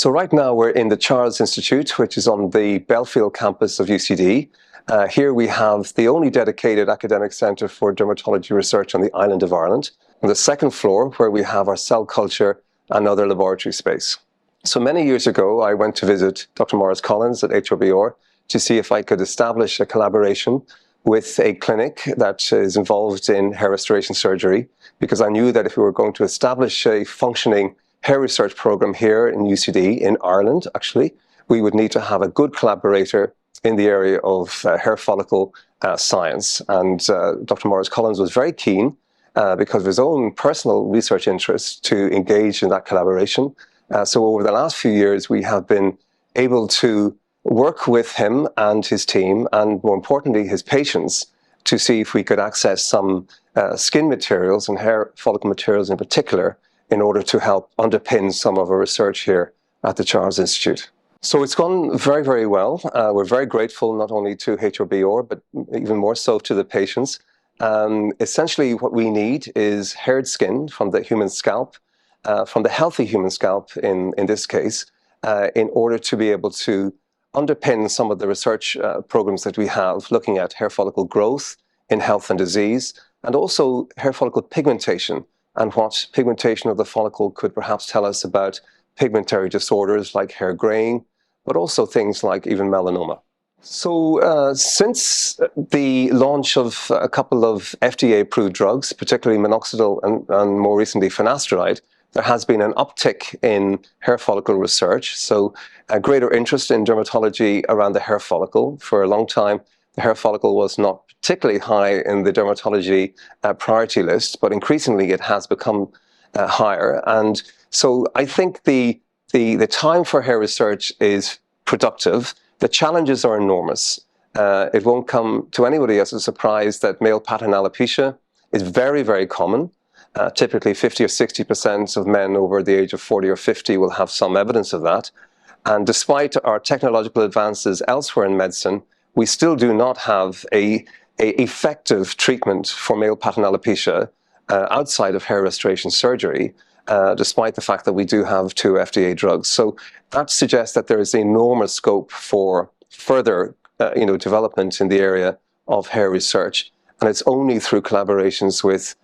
So right now we're in the Charles Institute, which is on the Belfield campus of UCD. Here we have the only dedicated academic centre for dermatology research on the island of Ireland. On the second floor, where we have our cell culture and other laboratory space. So many years ago, I went to visit Dr. Maurice at HRBR to see if I could establish a collaboration with a clinic that is involved in hair restoration surgery, because I knew that if we were going to establish a functioning hair research program here in UCD, in Ireland actually, we would need to have a good collaborator in the area of hair follicle science. And Dr. Maurice was very keen, because of his own personal research interests, to engage in that collaboration. So over the last few years, we have been able to work with him and his team, and more importantly, his patients, to see if we could access some skin materials and hair follicle materials in particular, in order to help underpin some of our research here at the Charles Institute. So it's gone very, very well. We're very grateful not only to HRBR, but even more so to the patients. Essentially what we need is haired skin from the human scalp, from the healthy human scalp in this case, in order to be able to underpin some of the research programs that we have, looking at hair follicle growth in health and disease, and also hair follicle pigmentation, and what pigmentation of the follicle could perhaps tell us about pigmentary disorders like hair graying, but also things like even melanoma. So since the launch of a couple of FDA-approved drugs, particularly minoxidil and more recently finasteride, there has been an uptick in hair follicle research. So a greater interest in dermatology around the hair follicle. For a long time, the hair follicle was not particularly high in the dermatology priority list, but increasingly it has become higher. And so I think the time for hair research is productive. The challenges are enormous. It won't come to anybody as a surprise that male pattern alopecia is very, very common. Typically 50 or 60% of men over the age of 40 or 50 will have some evidence of that. And despite our technological advances elsewhere in medicine, we still do not have a effective treatment for male pattern alopecia outside of hair restoration surgery, despite the fact that we do have 2 FDA drugs. So that suggests that there is enormous scope for further development in the area of hair research. And it's only through collaborations with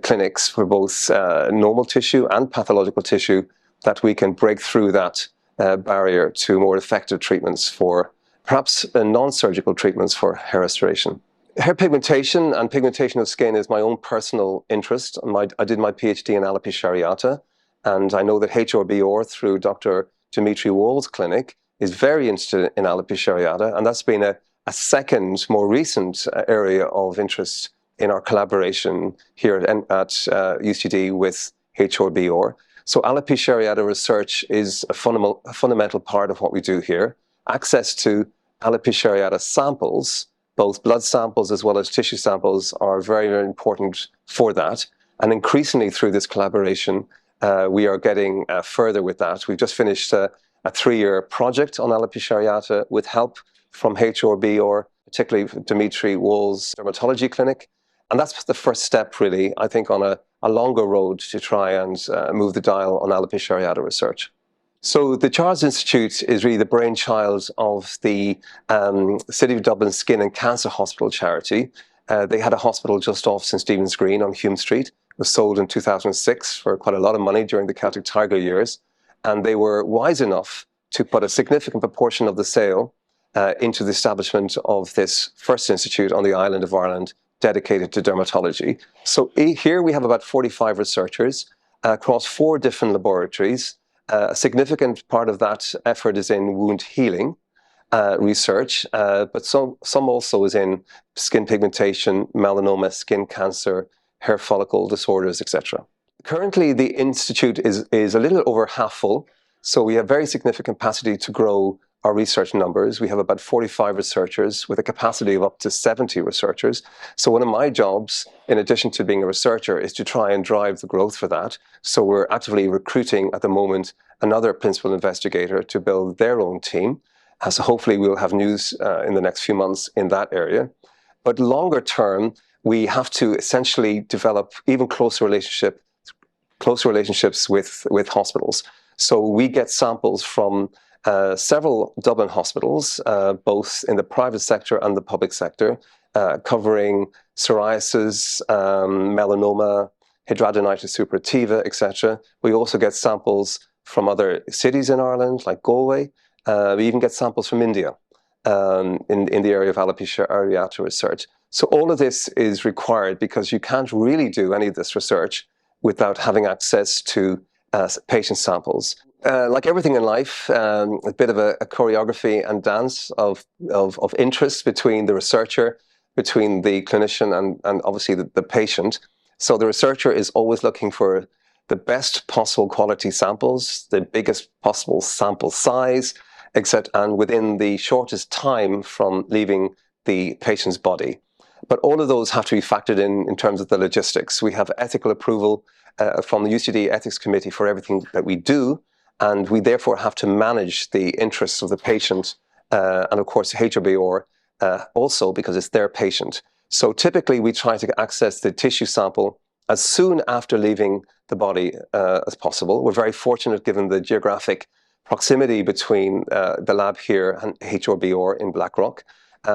clinics for both normal tissue and pathological tissue that we can break through that barrier to more effective treatments for perhaps non-surgical treatments for hair restoration. Hair pigmentation and pigmentation of skin is my own personal interest. I did my PhD in alopecia areata, and I know that HRBR, through Dr. Dimitri Wall's clinic, is very interested in alopecia areata, and that's been a second, more recent area of interest in our collaboration here at UCD with HRBR. So alopecia areata research is a fundamental part of what we do here. Access to alopecia areata samples, both blood samples as well as tissue samples, are very, very important for that. And increasingly through this collaboration, we are getting further with that. We've just finished a 3-year project on alopecia areata with help from HRBR, particularly Dimitri Wall's dermatology clinic. And that's the first step, really, I think, on a longer road to try and move the dial on alopecia areata research. So the Charles Institute is really the brainchild of the City of Dublin Skin and Cancer Hospital charity. They had a hospital just off St. Stephen's Green on Hume Street. It was sold in 2006 for quite a lot of money during the Celtic Tiger years. And they were wise enough to put a significant proportion of the sale into the establishment of this first institute on the island of Ireland dedicated to dermatology. So here we have about 45 researchers across 4 different laboratories. A significant part of that effort is in wound healing research, but some also is in skin pigmentation, melanoma, skin cancer, hair follicle disorders, etc. Currently, the institute is a little over half full, so we have very significant capacity to grow our research numbers. We have about 45 researchers with a capacity of up to 70 researchers. So one of my jobs, in addition to being a researcher, is to try and drive the growth for that. So we're actively recruiting at the moment another principal investigator to build their own team. So hopefully we'll have news in the next few months in that area. But longer term, we have to essentially develop even closer relationships with hospitals. So we get samples from several Dublin hospitals, both in the private sector and the public sector, covering psoriasis, melanoma, hidradenitis suppurativa, etc. We also get samples from other cities in Ireland, like Galway. We even get samples from India in the area of alopecia areata research. So all of this is required because you can't really do any of this research without having access to patient samples. Like everything in life, a bit of a choreography and dance of interest between the researcher, between the clinician, and obviously the patient. So the researcher is always looking for the best possible quality samples, the biggest possible sample size, etc., and within the shortest time from leaving the patient's body. But all of those have to be factored in terms of the logistics. We have ethical approval from the UCD Ethics Committee for everything that we do, and we therefore have to manage the interests of the patient and, of course, HRBR also, because it's their patient. So typically we try to access the tissue sample as soon after leaving the body as possible. We're very fortunate given the geographic proximity between the lab here and HRBR in Blackrock.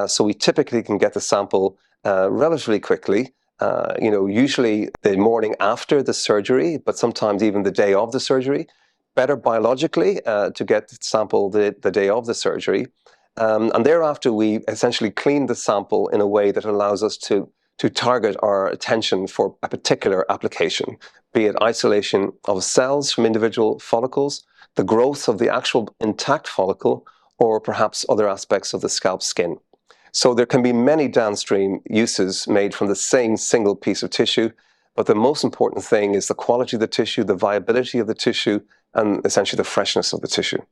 So we typically can get the sample relatively quickly, usually the morning after the surgery, but sometimes even the day of the surgery. Better biologically to get the sample the day of the surgery. And thereafter, we essentially clean the sample in a way that allows us to target our attention for a particular application, be it isolation of cells from individual follicles, the growth of the actual intact follicle, or perhaps other aspects of the scalp skin. So there can be many downstream uses made from the same single piece of tissue, but the most important thing is the quality of the tissue, the viability of the tissue, and essentially the freshness of the tissue.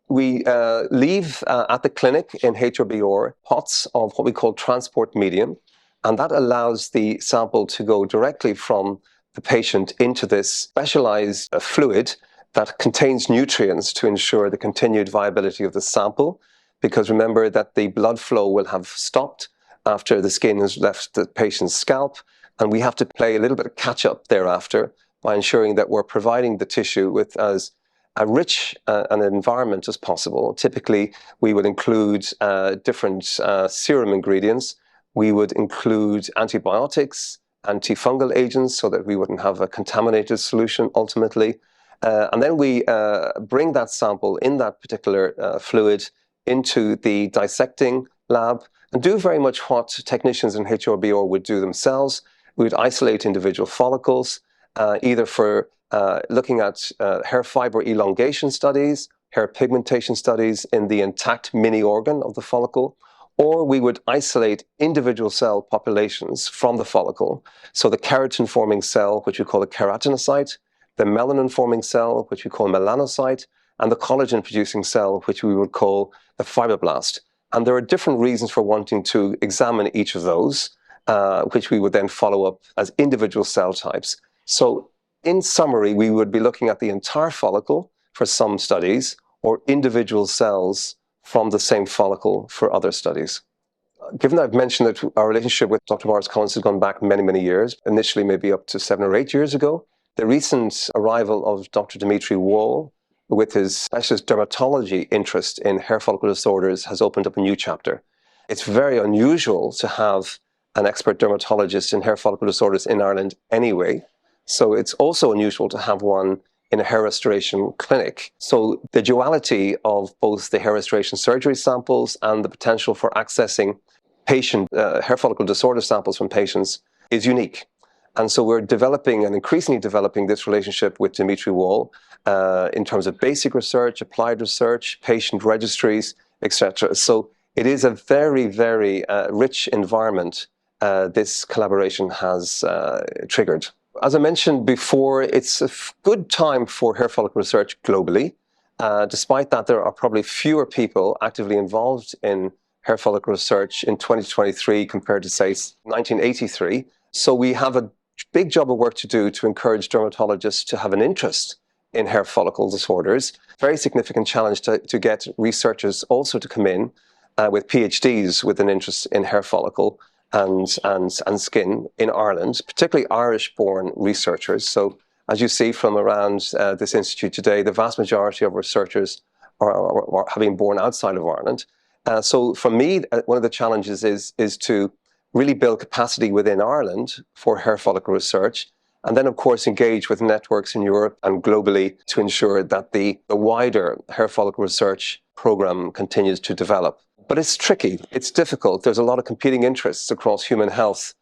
We leave at the clinic in HRBR pots of what we call transport medium, and that allows the sample to go directly from the patient into this specialized fluid that contains nutrients to ensure the continued viability of the sample. Because remember that the blood flow will have stopped after the skin has left the patient's scalp, and we have to play a little bit of catch up thereafter by ensuring that we're providing the tissue with as a rich an environment as possible. Typically, we would include different serum ingredients. We would include antibiotics, antifungal agents, so that we wouldn't have a contaminated solution ultimately. And then we bring that sample in that particular fluid into the dissecting lab and do very much what technicians in HRBR would do themselves. We would isolate individual follicles, either for looking at hair fiber elongation studies, hair pigmentation studies in the intact mini organ of the follicle, or we would isolate individual cell populations from the follicle. So the keratin-forming cell, which we call a keratinocyte, the melanin-forming cell, which we call melanocyte, and the collagen-producing cell, which we would call the fibroblast. And there are different reasons for wanting to examine each of those, which we would then follow up as individual cell types. So in summary, we would be looking at the entire follicle for some studies, or individual cells from the same follicle for other studies. Given that I've mentioned that our relationship with Dr. Maurice Collins has gone back many, many years, initially maybe up to 7 or 8 years ago, the recent arrival of Dr. Dimitri Wall with his specialist dermatology interest in hair follicle disorders has opened up a new chapter. It's very unusual to have an expert dermatologist in hair follicle disorders in Ireland anyway, so it's also unusual to have one in a hair restoration clinic. So the duality of both the hair restoration surgery samples and the potential for accessing patient hair follicle disorder samples from patients is unique. And so we're developing and increasingly developing this relationship with Dimitri Wall in terms of basic research, applied research, patient registries, etc. So it is a very, very rich environment this collaboration has triggered. As I mentioned before, it's a good time for hair follicle research globally. Despite that, there are probably fewer people actively involved in hair follicle research in 2023 compared to, say, 1983. So we have a big job of work to do to encourage dermatologists to have an interest in hair follicle disorders. Very significant challenge to get researchers also to come in with PhDs with an interest in hair follicle and skin in Ireland, particularly Irish-born researchers. So As you see from around this institute today, the vast majority of researchers are having born outside of Ireland. So for me, one of the challenges is to really build capacity within Ireland for hair follicle research, and then of course engage with networks in Europe and globally to ensure that the wider hair follicle research program continues to develop. But it's tricky, it's difficult. There's a lot of competing interests across human health.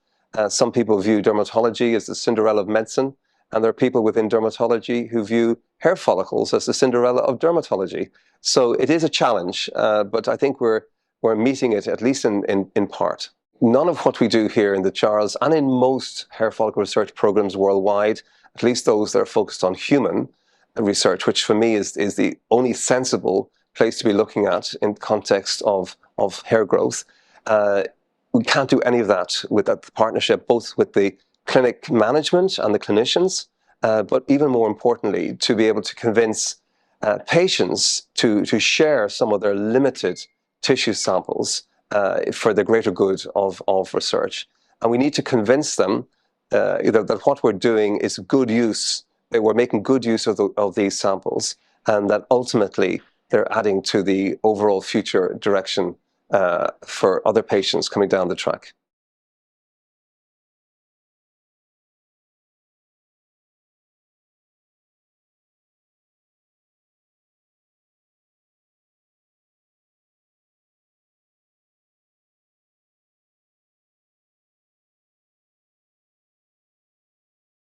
Some people view dermatology as the Cinderella of medicine, and there are people within dermatology who view hair follicles as the Cinderella of dermatology. So it is a challenge, but I think we're meeting it, at least in part. None of what we do here in the Charles and in most hair follicle research programs worldwide, at least those that are focused on human research, which for me is the only sensible place to be looking at in context of hair growth. We can't do any of that without the partnership, both with the clinic management and the clinicians, but even more importantly, to be able to convince patients to share some of their limited tissue samples for the greater good of research. And we need to convince them that what we're doing is good use, that we're making good use of these samples, and that ultimately they're adding to the overall future direction for other patients coming down the track.